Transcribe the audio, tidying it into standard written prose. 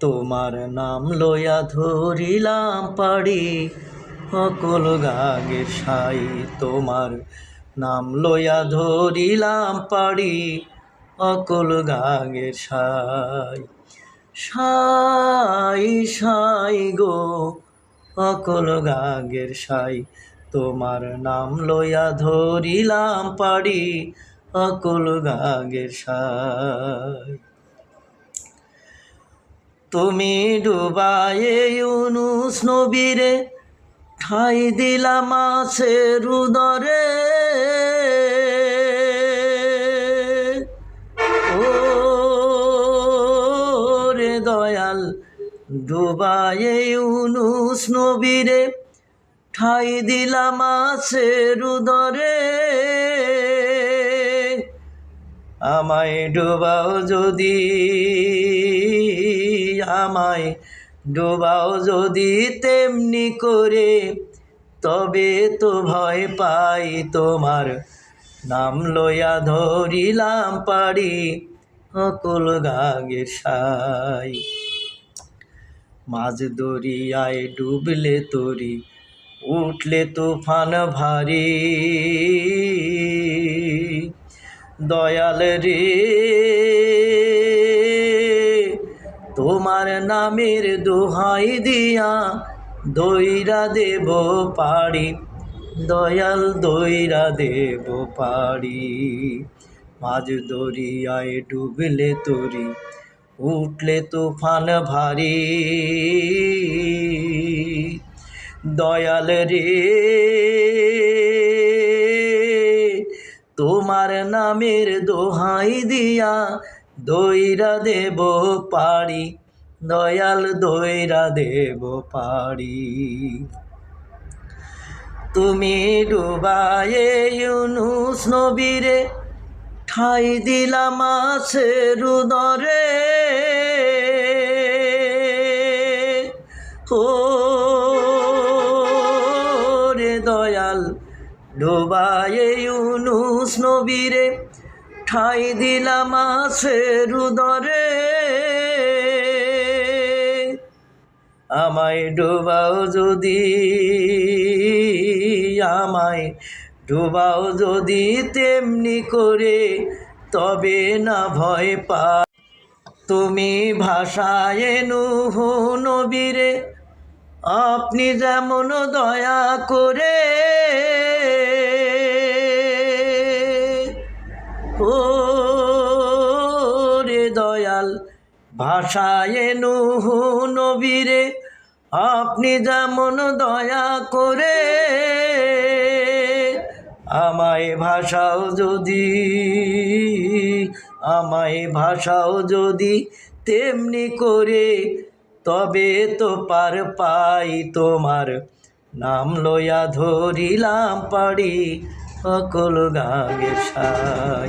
তোমার নাম লইয়া ধরিলাম পাড়ি অকল গাঙের সাই। তোমার নাম লইয়া ধরিলাম পাড়ি অকল গাঙের সাই। সাই সাই গো অকল গাঙের সাই। তোমার নাম লইয়া ধরিলাম পাড়ি অকল গাঙের সাই। তুমি ডুবায়ে ইউনুস নবীরে ঠাই দিলা মাছের উদরে। ও রে দয়াল ডুবায়ে ইউনুস নবীরে ঠাই দিলা মাছের উদরে। আমায় ডুবাও যদি, আমায় ডুবাও যদি তেমনি করে, তবে তো ভয় পাই তোমার নাম লইয়া ধরিলাম পাড়ি অকল গাঙের সাই। মাঝ দরিয়ায় ডুবলে তরি উঠলে তুফান ভারী। দয়াল রে তোমার নামের দোহাই দিয়া দইরা দেব পাড়ি। দয়াল দইরা দেব পাড়ি। মাঝ দরিয়ায় ডুবলে তরি উঠলে তুফান ভারী। দয়াল রে তোমার নামের দোহাই দিয়া দইরা দেব পাড়ি। দয়াল দইরা দেব পাড়ি। তুমি ডুবায়ে ইউনুস নবীরে ঠাই দিলা মাছের উদরে। ও রে দয়াল ডুবায়ে ইউনুস নবীরে ঠাই দিলা মাছের উদরে। আমায় ডুবাও যদি, আমায় ডুবাও যদি তেমনি করে, তবে না ভয় পা। তুমি ভাষায় নূহ নবীরে আপনি যেমন দয়া করে। ও রে দয়াল ভাষায় নূহ নবীরে আপনি যেমন দয়া করে। আমায় ভাষাও যদি, আমায় ভাষাও যদি তেমনি করে, তবে তো পার পাই তোমার নাম লইয়া ধরিলাম পাড়ি অকল গাঙের সাই।